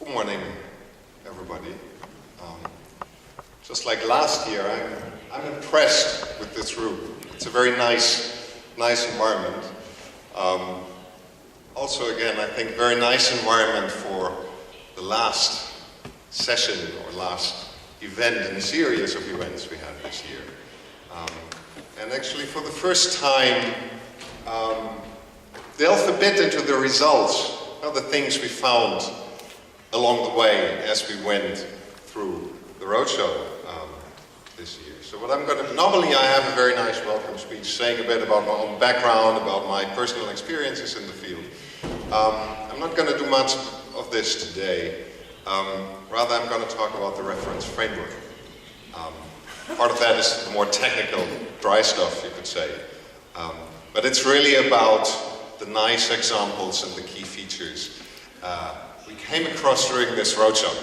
Good morning, everybody. Just like last year, I'm impressed with this room. It's a very nice environment. Also, again, I think very nice environment for the last session or last event in a series of events we had this year. And actually, for the first time, delve a bit into the results of the things we found along the way as we went through the roadshow this year. So what I'm going to, normally I have a very nice welcome speech saying a bit about my own background, about my personal experiences in the field. I'm not going to do much of this today. Rather, I'm going to talk about the reference framework. Part of that is the more technical, dry stuff, you could say. But it's really about the nice examples and the key features we came across during this roadshow.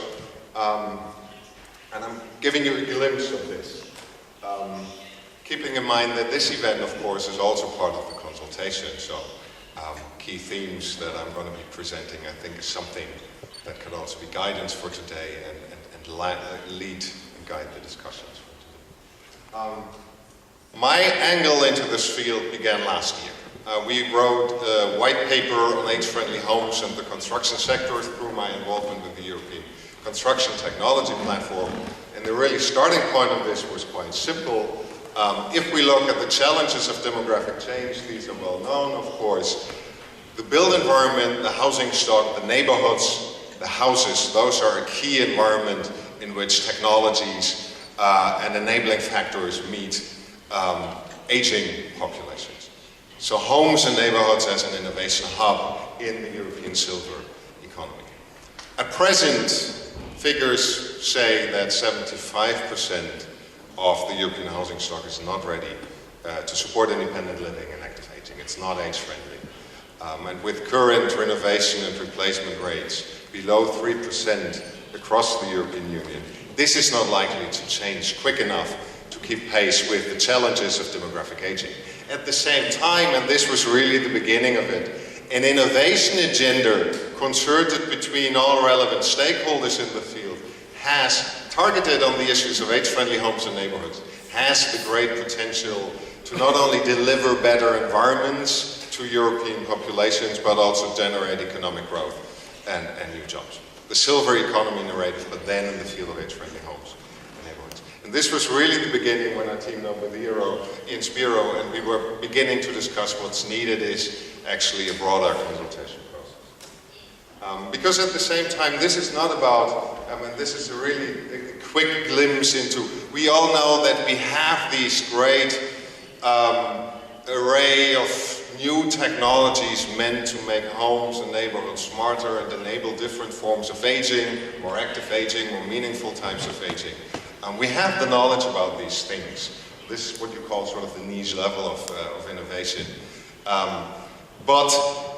And I'm giving you a glimpse of this. Keeping in mind that this event, of course, is also part of the consultation. So key themes that I'm going to be presenting, I think, is something that could also be guidance for today and lead and guide the discussions for today. My angle into this field began last year. We wrote a white paper on age-friendly homes and the construction sector through my involvement with the European Construction Technology Platform. And the really starting point of this was quite simple. If we look at the challenges of demographic change, these are well known, of course. The built environment, the housing stock, the neighborhoods, the houses, those are a key environment in which technologies and enabling factors meet aging populations. So homes and neighborhoods as an innovation hub in the European silver economy. At present, figures say that 75% of the European housing stock is not ready to support independent living and active aging. It's not age-friendly. And with current renovation and replacement rates below 3% across the European Union, this is not likely to change quick enough to keep pace with the challenges of demographic aging. At the same time, and this was really the beginning of it, an innovation agenda concerted between all relevant stakeholders in the field has targeted on the issues of age-friendly homes and neighborhoods, has the great potential to not only deliver better environments to European populations, but also generate economic growth and new jobs. The silver economy narrative, but then in the field of age-friendly homes and neighborhoods. And this was really the beginning when I teamed up with Ian Spero, and we were beginning to discuss what's needed is actually a broader consultation process. Because at the same time, this is not about, this is a really quick glimpse into, we all know that we have these great array of new technologies meant to make homes and neighborhoods smarter and enable different forms of aging, more active aging, more meaningful types of aging. We have the knowledge about these things. This is what you call sort of the niche level of innovation. But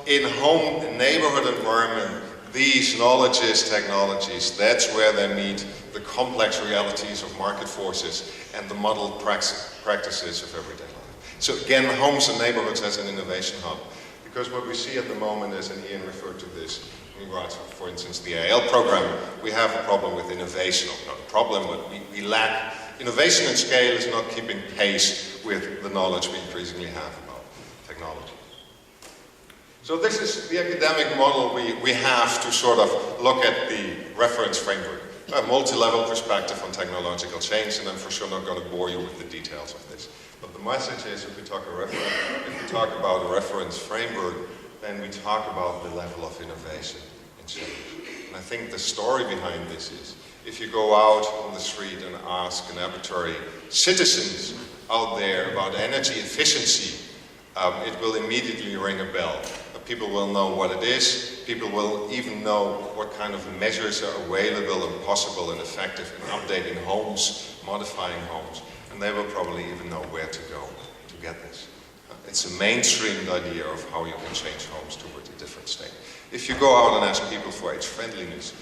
in home and neighborhood environment, these knowledges, technologies, that's where they meet the complex realities of market forces and the modeled practices of everyday life. So again, homes and neighborhoods as an innovation hub. Because what we see at the moment is, and Ian referred to this, for instance, the AL program, we have a problem with innovation, or not a problem, but we lack, innovation and scale is not keeping pace with the knowledge we increasingly have about technology. So this is the academic model we have to sort of look at the reference framework. A multi-level perspective on technological change, and I'm for sure not going to bore you with the details of this. But the message is, if we talk about a reference framework, then we talk about the level of innovation and change. And I think the story behind this is, if you go out on the street and ask an arbitrary citizens out there about energy efficiency, it will immediately ring a bell. People will know what it is. People will even know what kind of measures are available and possible and effective in updating homes, modifying homes, and they will probably even know where to go to get this. It's a mainstreamed idea of how you can change homes towards a different state. If you go out and ask people for age-friendliness,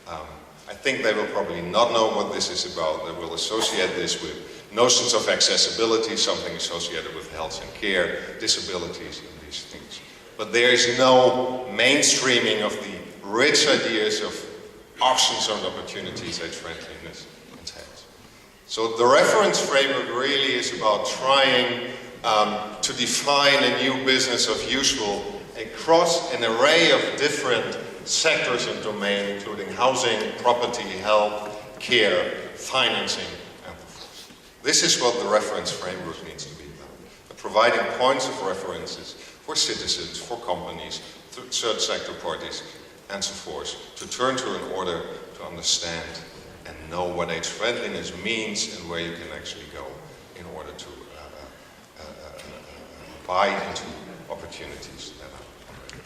I think they will probably not know what this is about. They will associate this with notions of accessibility, something associated with health and care, disabilities, and these things. But there is no mainstreaming of the rich ideas of options and opportunities age-friendliness entails. So the reference framework really is about trying to define a new business of usual across an array of different sectors and domains, including housing, property, health, care, financing, and so forth. This is what the reference framework needs to be about, providing points of references for citizens, for companies, third sector parties, and so forth, to turn to in order to understand and know what age-friendliness means and where you can actually go in order to buy into opportunities that are already.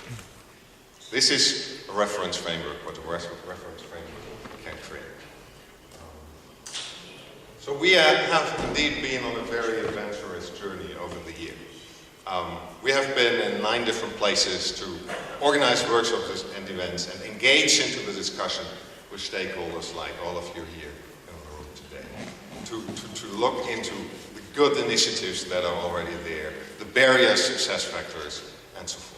This is a reference framework, what a reference framework can create. So we have indeed been on a very adventurous journey over the year. We have been in 9 different places to organize workshops and events and engage into the discussion with stakeholders like all of you here in the room today, to look into the good initiatives that are already there, the barriers, success factors, and so forth.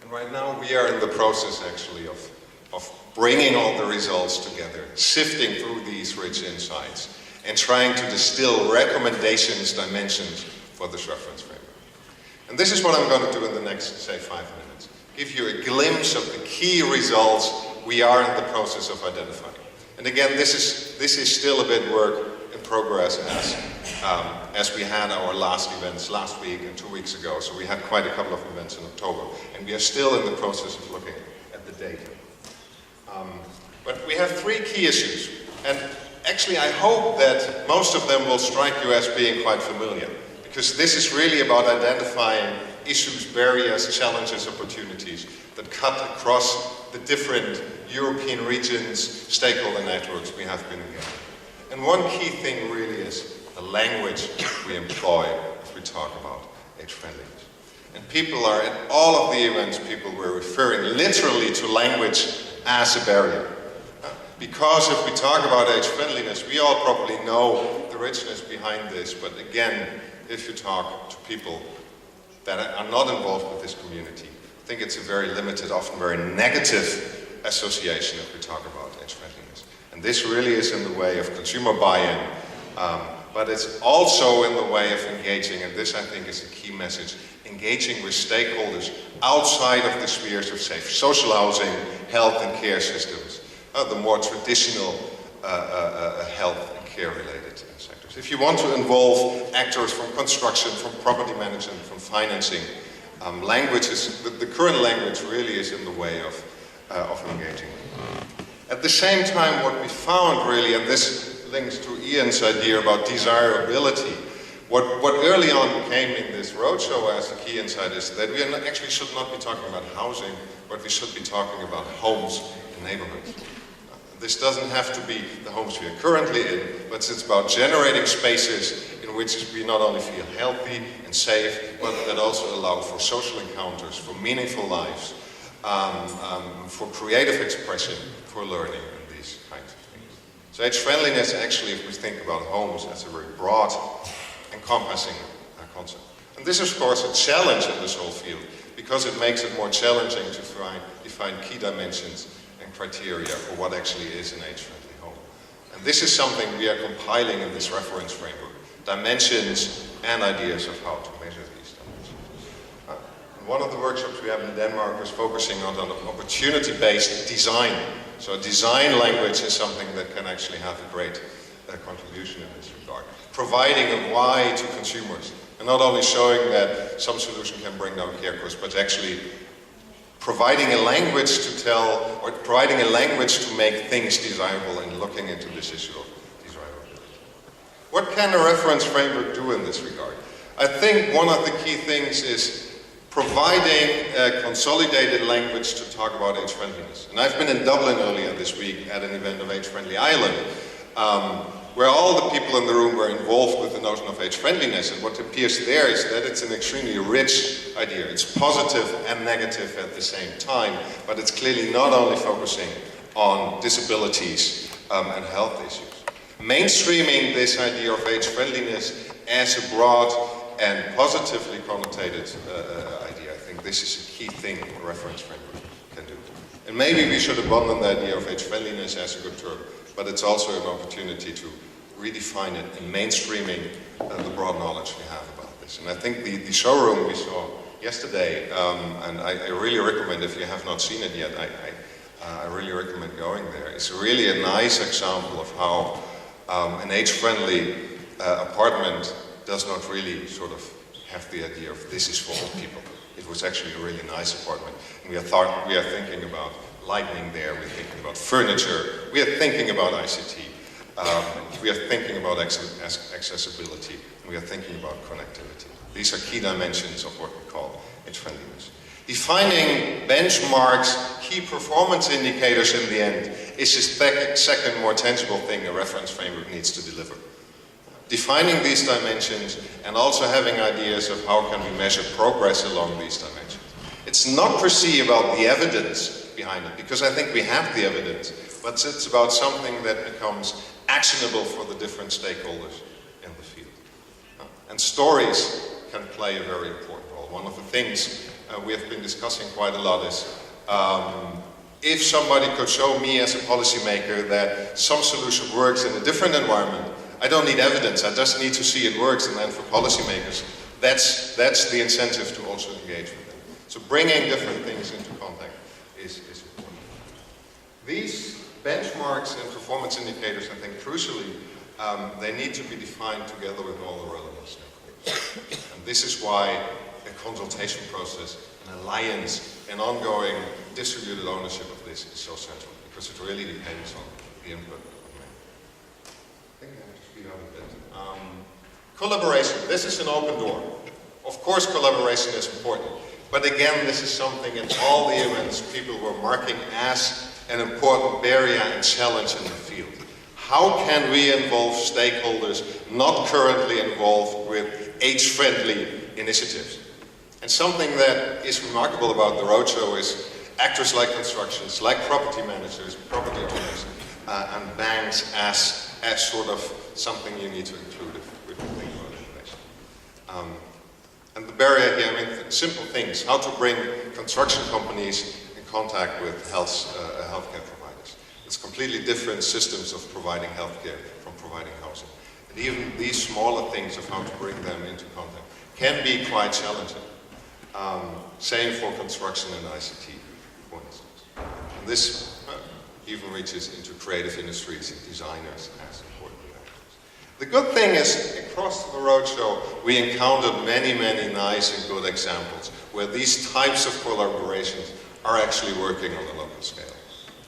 And right now we are in the process actually of bringing all the results together, sifting through these rich insights, and trying to distill recommendations, dimensions for this reference framework. And this is what I'm going to do in the next, say, 5 minutes. Give you a glimpse of the key results we are in the process of identifying. And again, this is still a bit work in progress as we had our last events last week and 2 weeks ago. So we had quite a couple of events in October, and we are still in the process of looking at the data. But we have 3 key issues, and actually I hope that most of them will strike you as being quite familiar, because this is really about identifying issues, barriers, challenges, opportunities that cut across the different European regions, stakeholder networks we have been engaging. And one key thing really is the language we employ if we talk about age-friendliness. And people are, at all of the events, people were referring literally to language as a barrier. Because if we talk about age-friendliness, we all probably know the richness behind this, but again, if you talk to people that are not involved with this community, I think it's a very limited, often very negative association if we talk about age-friendliness. And this really is in the way of consumer buy-in, but it's also in the way of engaging, and this I think is a key message, engaging with stakeholders outside of the spheres of, say, social housing, health and care systems, the more traditional health and care related sectors. If you want to involve actors from construction, from property management, from financing, the current language really is in the way of engaging. At the same time, what we found really, and this links to Ian's idea about desirability, what early on came in this roadshow as a key insight is that we actually should not be talking about housing, but we should be talking about homes and neighborhoods. This doesn't have to be the homes we are currently in, but it's about generating spaces in which we not only feel healthy and safe, but that also allow for social encounters, for meaningful lives, for creative expression, for learning, and these kinds of things. So age-friendliness actually, if we think about homes as a very broad, encompassing concept. And this is, of course, a challenge in this whole field, because it makes it more challenging to define key dimensions and criteria for what actually is an age-friendly home. And this is something we are compiling in this reference framework, dimensions and ideas of how to measure these dimensions. And one of the workshops we have in Denmark was focusing on opportunity-based design. So a design language is something that can actually have a great contribution in this regard. Providing a why to consumers, and not only showing that some solution can bring down care costs, but actually providing a language to tell, or providing a language to make things desirable and looking into this issue of desirability. What can a reference framework do in this regard? I think one of the key things is providing a consolidated language to talk about age-friendliness. And I've been in Dublin earlier this week at an event of Age-Friendly Ireland, where all the people in the room were involved with the notion of age-friendliness, and what appears there is that it's an extremely rich idea. It's positive and negative at the same time, but it's clearly not only focusing on disabilities and health issues. Mainstreaming this idea of age-friendliness as a broad and positively connotated idea, I think this is a key thing a reference framework can do. And maybe we should abandon the idea of age friendliness as a good term, but it's also an opportunity to redefine it and mainstreaming the broad knowledge we have about this. And I think the showroom we saw yesterday, and I really recommend, if you have not seen it yet, I really recommend going there. It's really a nice example of how an age-friendly apartment does not really sort of have the idea of this is for old people. It was actually a really nice apartment. And we are thinking about lighting there, we're thinking about furniture, we are thinking about ICT, we are thinking about accessibility, and we are thinking about connectivity. These are key dimensions of what we call age-friendliness. Defining benchmarks, key performance indicators in the end, is the second more tangible thing a reference framework needs to deliver. Defining these dimensions and also having ideas of how can we measure progress along these dimensions. It's not per se about the evidence behind it, because I think we have the evidence, but it's about something that becomes actionable for the different stakeholders in the field. And stories can play a very important role. One of the things we have been discussing quite a lot is if somebody could show me as a policymaker that some solution works in a different environment, I don't need evidence, I just need to see it works, and then for policymakers, that's the incentive to also engage with them. So bringing different things into contact is important. These benchmarks and performance indicators, I think crucially, they need to be defined together with all the relevant stakeholders. And this is why a consultation process, an alliance, an ongoing distributed ownership of this is so central, because it really depends on the input. I think I have to speed up a bit. Collaboration, this is an open door. Of course collaboration is important, but again this is something in all the events people were marking as an important barrier and challenge in the field. How can we involve stakeholders not currently involved with age-friendly initiatives? And something that is remarkable about the roadshow is actors like constructions, like property managers, property owners, and banks as sort of something you need to include if we think about innovation. And the barrier here, I mean, simple things, how to bring construction companies in contact with healthcare providers. It's completely different systems of providing healthcare from providing housing. And even these smaller things of how to bring them into contact can be quite challenging. Same for construction and ICT, for instance. And this even reaches into creative industries and designers as important actors. The good thing is, across the roadshow, we encountered many, many nice and good examples where these types of collaborations are actually working on a local scale.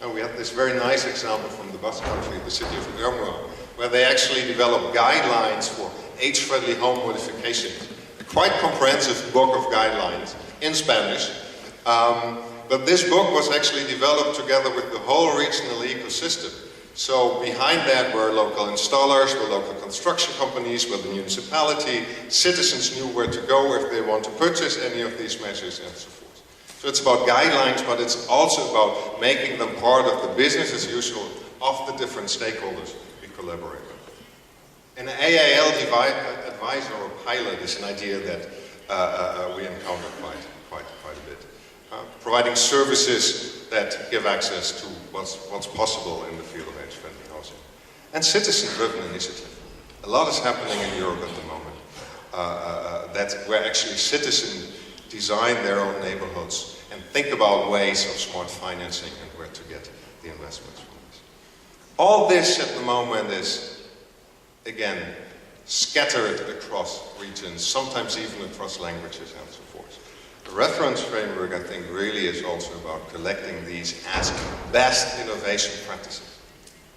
And we had this very nice example from the Basque Country, the city of Ermua, where they actually developed guidelines for age-friendly home modifications. A quite comprehensive book of guidelines in Spanish. But this book was actually developed together with the whole regional ecosystem. So behind that were local installers, were local construction companies, were the municipality, citizens knew where to go if they want to purchase any of these measures and so forth. So it's about guidelines, but it's also about making them part of the business as usual of the different stakeholders we collaborate with. An AAL advisor or pilot is an idea that we encounter quite a bit. Providing services that give access to what's possible in the field of age-friendly housing. And citizen-driven initiative. A lot is happening in Europe at the moment where actually citizens design their own neighborhoods and think about ways of smart financing and where to get the investments from this. All this at the moment is, again, scattered across regions, sometimes even across languages and so forth. The reference framework, I think, really is also about collecting these as best innovation practices.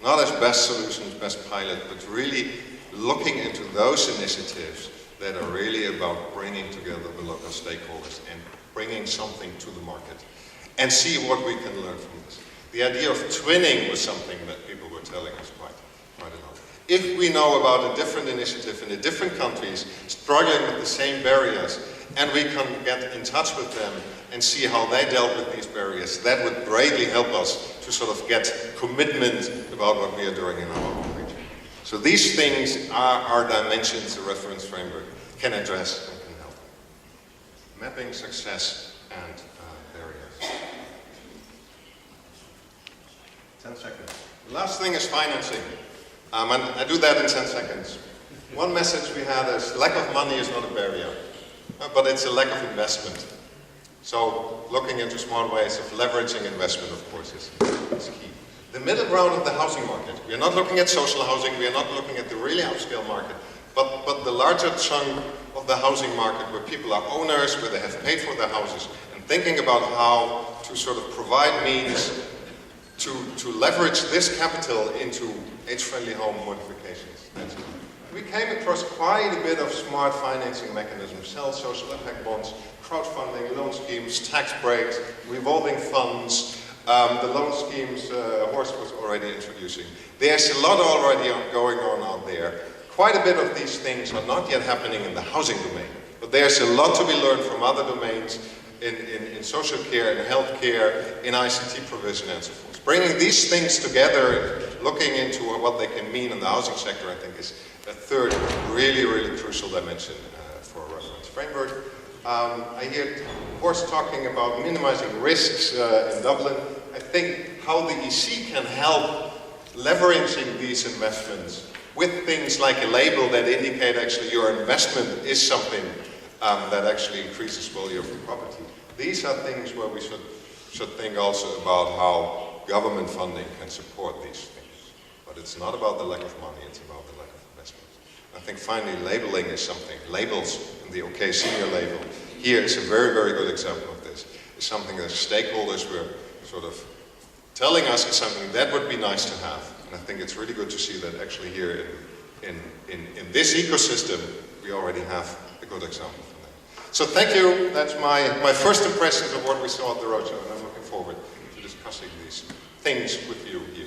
Not as best solutions, best pilot, but really looking into those initiatives that are really about bringing together the local stakeholders and bringing something to the market. And see what we can learn from this. The idea of twinning was something that people were telling us quite a lot. If we know about a different initiative in the different countries struggling with the same barriers, and we can get in touch with them and see how they dealt with these barriers, that would greatly help us to sort of get commitment about what we are doing in our own region. So these things are dimensions the reference framework can address and can help. Mapping success and barriers. 10 seconds. The last thing is financing. And I do that in 10 seconds. One message we had is lack of money is not a barrier, but it's a lack of investment. So looking into smart ways of leveraging investment, of course, is key. The middle ground of the housing market. We are not looking at social housing, we are not looking at the really upscale market, but the larger chunk of the housing market where people are owners, where they have paid for their houses, and thinking about how to sort of provide means to leverage this capital into age-friendly home modifications. We came across quite a bit of smart financing mechanisms, social impact bonds, crowdfunding, loan schemes, tax breaks, revolving funds, the loan schemes Horst was already introducing. There's a lot already going on out there. Quite a bit of these things are not yet happening in the housing domain, but there's a lot to be learned from other domains in social care, in healthcare, in ICT provision and so forth. Bringing these things together, looking into what they can mean in the housing sector, I think is a third really, really crucial dimension for a reference framework. I hear Horst talking about minimizing risks in Dublin. I think how the EC can help leveraging these investments with things like a label that indicate actually your investment is something that actually increases value of the property. These are things where we should think also about how government funding can support these things. But it's not about the lack of money, it's about the lack of investment. I think finally labeling is something, labels in the OK Senior label, here is a very, very good example of this. It's something that stakeholders were sort of telling us is something that would be nice to have. And I think it's really good to see that actually here in this ecosystem, we already have a good example for that. So thank you, that's my first impressions of what we saw at the roadshow, and I'm looking forward to discussing these things with you here.